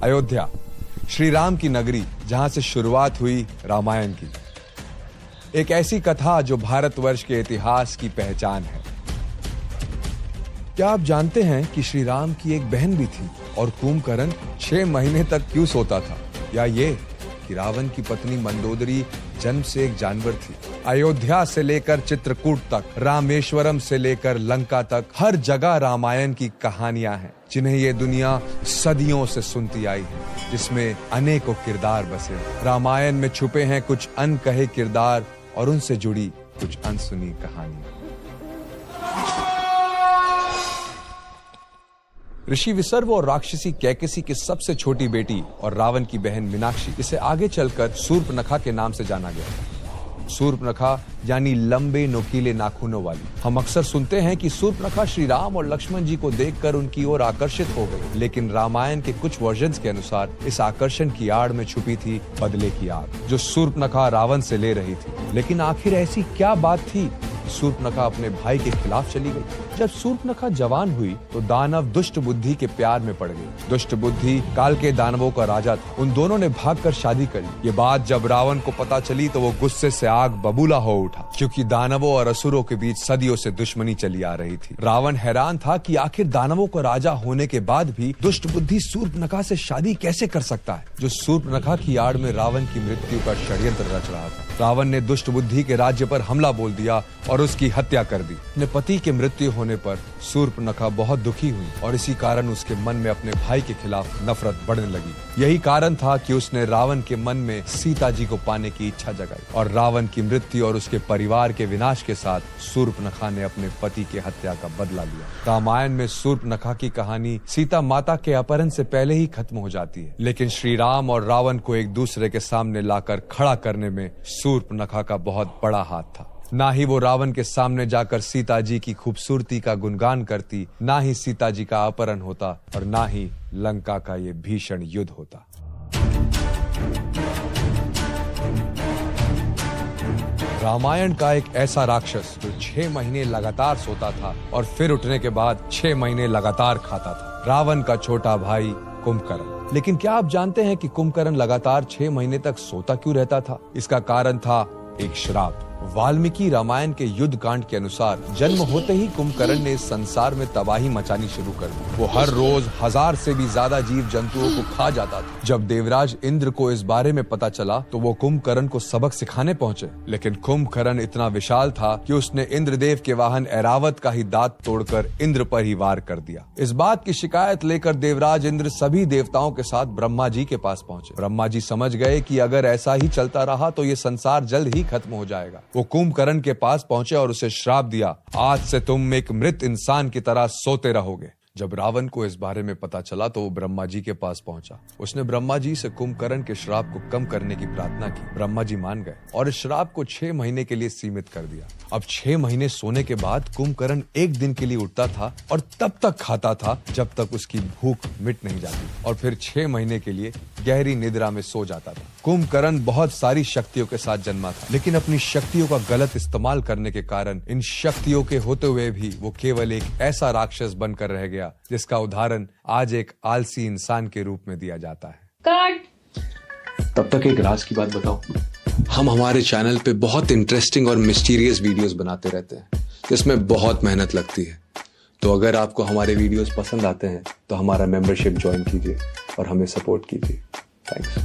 अयोध्या, श्री राम की नगरी, जहां से शुरुआत हुई रामायण की। एक ऐसी कथा जो भारतवर्ष के इतिहास की पहचान है। क्या आप जानते हैं कि श्री राम की एक बहन भी थी और कुंभकर्ण 6 महीने तक क्यों सोता था? या ये कि रावण की पत्नी मंदोदरी जन्म से एक जानवर थी। अयोध्या से लेकर चित्रकूट तक, रामेश्वरम से लेकर लंका तक, हर जगह रामायण की कहानियां हैं जिन्हें ये दुनिया सदियों से सुनती आई है, जिसमें अनेकों किरदार बसे। रामायण में छुपे हैं कुछ अनकहे किरदार और उनसे जुड़ी कुछ अनसुनी कहानियां। ऋषि विसर्व और राक्षसी कैकसी की सबसे छोटी बेटी और रावण की बहन मीनाक्षी, इसे आगे चलकर शूर्पणखा के नाम से जाना गया। शूर्पणखा यानी लंबे नुकीले नाखूनों वाली। हम अक्सर सुनते हैं कि शूर्पणखा श्री राम और लक्ष्मण जी को देखकर उनकी ओर आकर्षित हो गई, लेकिन रामायण के कुछ वर्जन्स के अनुसार इस आकर्षण की आड़ में छुपी थी बदले की आग, जो शूर्पणखा रावण से ले रही थी। लेकिन आखिर ऐसी क्या बात थी शूर्पणखा अपने भाई के खिलाफ चली गई? जब शूर्पणखा जवान हुई तो दानव दुष्ट बुद्धि के प्यार में पड़ गई। दुष्ट बुद्धि काल के दानवों का राजा था। उन दोनों ने भागकर शादी कर ली। ये बात जब रावण को पता चली तो वो गुस्से से आग बबूला हो उठा, क्योंकि दानवों और असुरों के बीच सदियों से दुश्मनी चली आ रही थी। रावण हैरान था कि आखिर दानवों का राजा होने के बाद भी दुष्ट बुद्धि शूर्पणखा से शादी कैसे कर सकता है, जो शूर्पणखा की आड़ में रावण की मृत्यु का षड्यंत्र रच रहा था। रावण ने दुष्ट बुद्धि के राज्य पर हमला बोल दिया और उसकी हत्या कर दी। अपने पति के मृत्यु होने पर शूर्पणखा बहुत दुखी हुई और इसी कारण उसके मन में अपने भाई के खिलाफ नफरत बढ़ने लगी। यही कारण था कि उसने रावण के मन में सीता जी को पाने की इच्छा जगाई और रावण की मृत्यु और उसके परिवार के विनाश के साथ शूर्पणखा ने अपने पति की हत्या का बदला लिया। रामायण में शूर्पणखा की कहानी सीता माता के अपहरण से पहले ही खत्म हो जाती है, लेकिन श्री राम और रावण को एक दूसरे के सामने लाकर खड़ा करने में शूर्पणखा का बहुत बड़ा हाथ था। ना ही वो रावण के सामने जाकर सीता जी की खूबसूरती का गुणगान करती, ना ही सीता जी का अपहरण होता और ना ही लंका का ये भीषण युद्ध होता। रामायण का एक ऐसा राक्षस जो 6 महीने लगातार सोता था और फिर उठने के बाद 6 महीने लगातार खाता था, रावण का छोटा भाई कुंभकर्ण। लेकिन क्या आप जानते हैं कि कुंभकर्ण लगातार 6 महीने तक सोता क्यों रहता था? इसका कारण था एक श्राप। वाल्मीकि रामायण के युद्ध कांड के अनुसार जन्म होते ही कुंभकर्ण ने इस संसार में तबाही मचानी शुरू कर दी। वो हर रोज 1000 से भी ज्यादा जीव जंतुओं को खा जाता था। जब देवराज इंद्र को इस बारे में पता चला तो वो कुंभकर्ण को सबक सिखाने पहुंचे, लेकिन कुंभकर्ण इतना विशाल था कि उसने इंद्रदेव के वाहन ऐरावत का ही दांत तोड़कर इंद्र पर ही वार कर दिया। इस बात की शिकायत लेकर देवराज इंद्र सभी देवताओं के साथ ब्रह्मा जी के पास पहुंचे। ब्रह्मा जी समझ गए कि अगर ऐसा ही चलता रहा तो ये संसार जल्द ही खत्म हो जाएगा। वो कुंभकर्ण के पास पहुंचे और उसे श्राप दिया, आज से तुम एक मृत इंसान की तरह सोते रहोगे। जब रावण को इस बारे में पता चला तो वो ब्रह्मा जी के पास पहुंचा। उसने ब्रह्मा जी से कुंभकर्ण के श्राप को कम करने की प्रार्थना की। ब्रह्मा जी मान गए और इस श्राप को 6 महीने के लिए सीमित कर दिया। अब 6 महीने सोने के बाद कुंभकर्ण एक दिन के लिए उठता था और तब तक खाता था जब तक उसकी भूख मिट नहीं जाती, और फिर 6 महीने के लिए गहरी निद्रा में सो जाता था। कुंभकर्ण बहुत सारी शक्तियों के साथ जन्मा था, लेकिन अपनी शक्तियों का गलत इस्तेमाल करने के कारण इन शक्तियों के होते हुए भी वो केवल एक ऐसा राक्षस बनकर रह गया जिसका उदाहरण आज एक आलसी इंसान के रूप में दिया जाता है। तब तक एक राज की बात बताओ। हम हमारे चैनल पे बहुत इंटरेस्टिंग और मिस्टीरियस वीडियोस बनाते रहते हैं, जिसमें बहुत मेहनत लगती है। तो अगर आपको हमारे वीडियोस पसंद आते हैं तो हमारा मेंबरशिप ज्वाइन कीजिए और हमें सपोर्ट कीजिए। थैंक्स।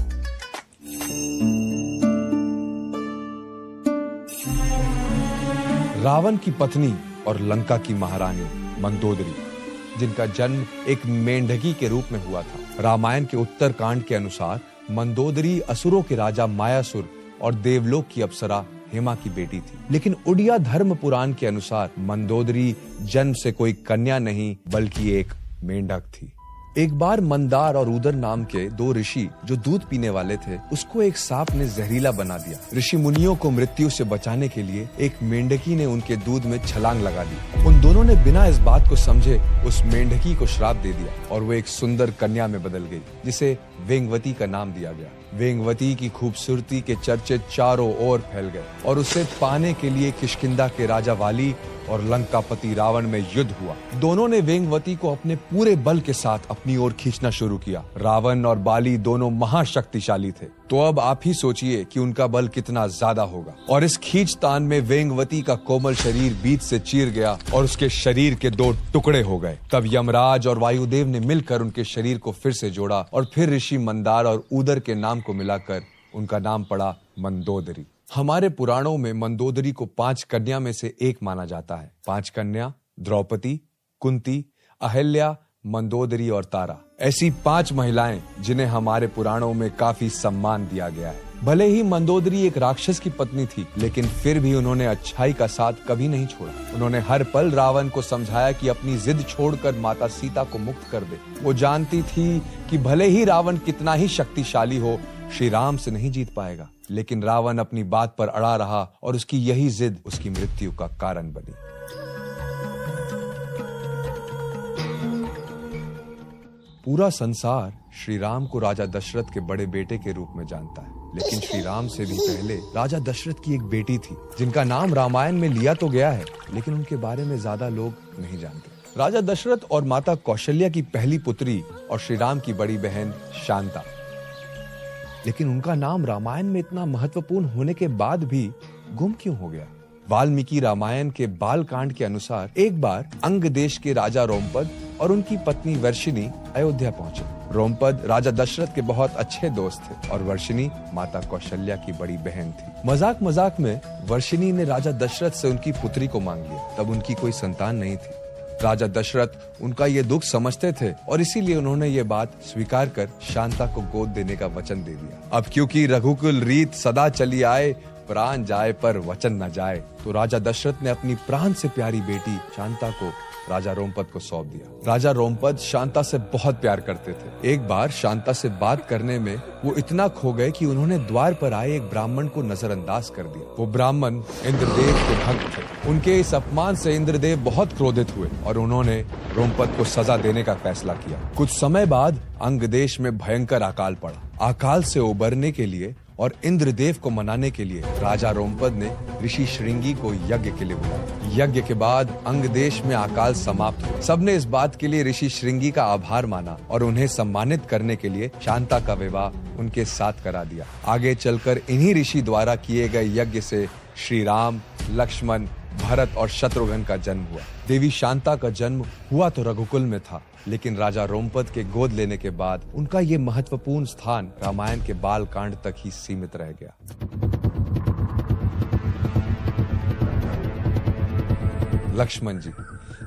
रावण की पत्नी और लंका की महारानी मंदोदरी, जिनका जन्म एक मेंढकी के रूप में हुआ था। रामायण के उत्तर कांड के अनुसार मंदोदरी असुरों के राजा मायासुर और देवलोक की अप्सरा हेमा की बेटी थी। लेकिन उड़िया धर्म पुराण के अनुसार मंदोदरी जन्म से कोई कन्या नहीं बल्कि एक मेंढक थी। एक बार मंदार और उदर नाम के 2 ऋषि जो दूध पीने वाले थे, उसको एक सांप ने जहरीला बना दिया। ऋषि मुनियों को मृत्यु से बचाने के लिए एक मेंढकी ने उनके दूध में छलांग लगा दी। उन दोनों ने बिना इस बात को समझे उस मेंढकी को श्राप दे दिया और वो एक सुंदर कन्या में बदल गई, जिसे वेंगवती का नाम दिया गया। वेंगवती की खूबसूरती के चर्चे चारों ओर फैल गए और उसे पाने के लिए किष्किंधा के राजा वाली और लंकापति रावण में युद्ध हुआ। दोनों ने वेंगवती को अपने पूरे बल के साथ अपनी ओर खींचना शुरू किया। रावण और बाली दोनों महाशक्तिशाली थे, तो अब आप ही सोचिए कि उनका बल कितना ज्यादा होगा। और इस खींचतान में वेंगवती का कोमल शरीर बीच से चीर गया और उसके शरीर के 2 टुकड़े हो गए। तब यमराज और वायुदेव ने मिलकर उनके शरीर को फिर से जोड़ा और फिर ऋषि मंदार और उदर के नाम को मिलाकर उनका नाम पड़ा मंदोदरी। हमारे पुराणों में मंदोदरी को 5 कन्या में से एक माना जाता है। 5 कन्या द्रौपदी, कुंती, अहिल्या, मंदोदरी और तारा, ऐसी 5 महिलाएं जिन्हें हमारे पुराणों में काफी सम्मान दिया गया है। भले ही मंदोदरी एक राक्षस की पत्नी थी, लेकिन फिर भी उन्होंने अच्छाई का साथ कभी नहीं छोड़ा। उन्होंने हर पल रावण को समझाया कि अपनी जिद छोड़कर माता सीता को मुक्त कर दे। वो जानती थी कि भले ही रावण कितना ही शक्तिशाली हो, श्री राम से नहीं जीत पाएगा, लेकिन रावण अपनी बात पर अड़ा रहा और उसकी यही जिद उसकी मृत्यु का कारण बनी। पूरा संसार श्री राम को राजा दशरथ के बड़े बेटे के रूप में जानता है, लेकिन श्री राम से भी पहले राजा दशरथ की एक बेटी थी जिनका नाम रामायण में लिया तो गया है, लेकिन उनके बारे में ज्यादा लोग नहीं जानते। राजा दशरथ और माता कौशल्या की पहली पुत्री और श्री राम की बड़ी बहन शांता, लेकिन उनका नाम रामायण में इतना महत्वपूर्ण होने के बाद भी गुम क्यों हो गया? वाल्मीकि रामायण के बाल कांड के अनुसार एक बार अंग देश के राजा रोमपद और उनकी पत्नी वर्षिनी अयोध्या पहुंचे। रोमपद राजा दशरथ के बहुत अच्छे दोस्त थे और वर्षिनी माता कौशल्या की बड़ी बहन थी। मजाक मजाक में वर्षिनी ने राजा दशरथ से उनकी पुत्री को मांग लिया। तब उनकी कोई संतान नहीं थी। राजा दशरथ उनका ये दुख समझते थे और इसीलिए उन्होंने ये बात स्वीकार कर शांता को गोद देने का वचन दे दिया। अब क्योंकि रघुकुल रीत सदा चली आए, प्राण जाए पर वचन न जाए, तो राजा दशरथ ने अपनी प्राण से प्यारी बेटी शांता को राजा रोमपद को सौंप दिया। राजा रोमपद शांता से बहुत प्यार करते थे। एक बार शांता से बात करने में वो इतना खो गए कि उन्होंने द्वार पर आए एक ब्राह्मण को नजरअंदाज कर दिया। वो ब्राह्मण इंद्रदेव के भक्त थे। उनके इस अपमान से इंद्रदेव बहुत क्रोधित हुए और उन्होंने रोमपद को सजा देने का फैसला किया। कुछ समय बाद अंग देश में भयंकर अकाल पड़ा। अकाल से उबरने के लिए और इंद्रदेव को मनाने के लिए राजा रोमपद ने ऋषि श्रृंगी को यज्ञ के लिए बुलाया। यज्ञ के बाद अंग देश में अकाल समाप्त हुआ। सबने इस बात के लिए ऋषि श्रृंगी का आभार माना और उन्हें सम्मानित करने के लिए शांता का विवाह उनके साथ करा दिया। आगे चलकर इन्हीं ऋषि द्वारा किए गए यज्ञ से श्री राम, लक्ष्मण, भरत और शत्रुघ्न का जन्म हुआ। देवी शांता का जन्म हुआ तो रघुकुल में था, लेकिन राजा रोमपद के गोद लेने के बाद उनका ये महत्वपूर्ण स्थान रामायण के बाल कांड तक ही सीमित रह गया। लक्ष्मण जी,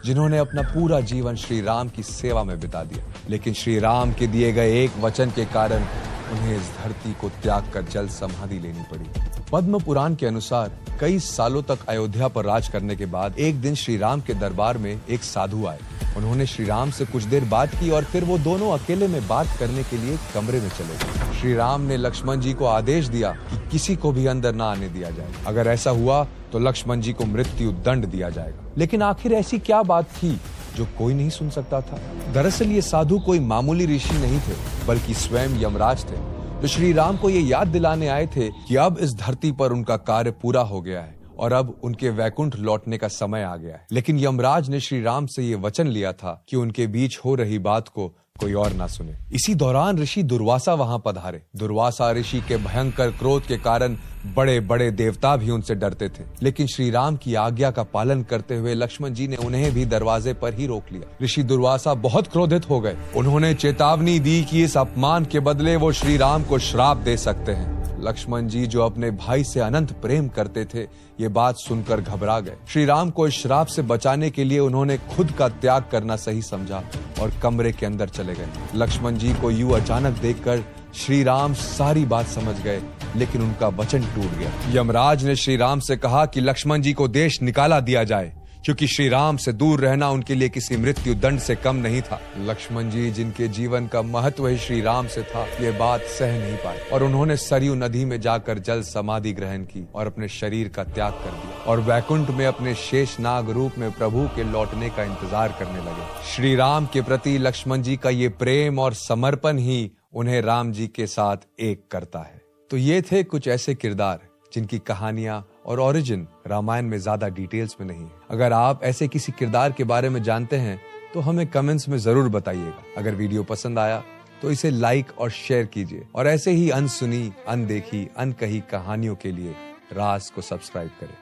जिन्होंने अपना पूरा जीवन श्री राम की सेवा में बिता दिया, लेकिन श्री राम के दिए गए एक वचन के कारण उन्हें इस धरती को त्याग कर जल समाधि लेनी पड़ी। पद्म पुराण के अनुसार कई सालों तक अयोध्या पर राज करने के बाद एक दिन श्री राम के दरबार में एक साधु आए। उन्होंने श्री राम से कुछ देर बात की और फिर वो दोनों अकेले में बात करने के लिए कमरे में चले गए। श्री राम ने लक्ष्मण जी को आदेश दिया कि किसी को भी अंदर ना आने दिया जाए। अगर ऐसा हुआ तो लक्ष्मण जी को मृत्यु दंड दिया जाएगा। लेकिन आखिर ऐसी क्या बात थी जो कोई नहीं सुन सकता था? दरअसल ये साधु कोई मामूली ऋषि नहीं थे, बल्कि स्वयं यमराज थे, जो श्री राम को ये याद दिलाने आए थे कि अब इस धरती पर उनका कार्य पूरा हो गया है और अब उनके वैकुंठ लौटने का समय आ गया है। लेकिन यमराज ने श्री राम से ये वचन लिया था कि उनके बीच हो रही बात को कोई और ना सुने। इसी दौरान ऋषि दुर्वासा वहां पधारे। दुर्वासा ऋषि के भयंकर क्रोध के कारण बड़े बड़े देवता भी उनसे डरते थे, लेकिन श्री राम की आज्ञा का पालन करते हुए लक्ष्मण जी ने उन्हें भी दरवाजे पर ही रोक लिया। ऋषि दुर्वासा बहुत क्रोधित हो गए। उन्होंने चेतावनी दी कि इस अपमान के बदले वो श्री राम को श्राप दे सकते हैं। लक्ष्मण जी, जो अपने भाई से अनंत प्रेम करते थे, ये बात सुनकर घबरा गए। श्री राम को इस श्राप से बचाने के लिए उन्होंने खुद का त्याग करना सही समझा और कमरे के अंदर चले गए। लक्ष्मण जी को यूं अचानक देखकर श्री राम सारी बात समझ गए, लेकिन उनका वचन टूट गया। यमराज ने श्री राम से कहा कि लक्ष्मण जी को देश निकाला दिया जाए, क्योंकि श्री राम से दूर रहना उनके लिए किसी मृत्यु दंड से कम नहीं था। लक्ष्मण जी, जिनके जीवन का महत्व ही श्री राम से था, ये बात सह नहीं पाए और उन्होंने सरयू नदी में जाकर जल समाधि ग्रहण की और अपने शरीर का त्याग कर दिया और वैकुंठ में अपने शेषनाग रूप में प्रभु के लौटने का इंतजार करने लगे। श्री राम के प्रति लक्ष्मण जी का ये प्रेम और समर्पण ही उन्हें राम जी के साथ एक करता है। तो ये थे कुछ ऐसे किरदार जिनकी कहानियां और ओरिजिन रामायण में ज्यादा डिटेल्स में नहीं है। अगर आप ऐसे किसी किरदार के बारे में जानते हैं तो हमें कमेंट्स में जरूर बताइएगा। अगर वीडियो पसंद आया तो इसे लाइक और शेयर कीजिए और ऐसे ही अनसुनी, अनदेखी, अनकही कहानियों के लिए राज को सब्सक्राइब करें।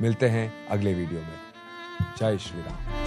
मिलते हैं अगले वीडियो में। जय श्री राम।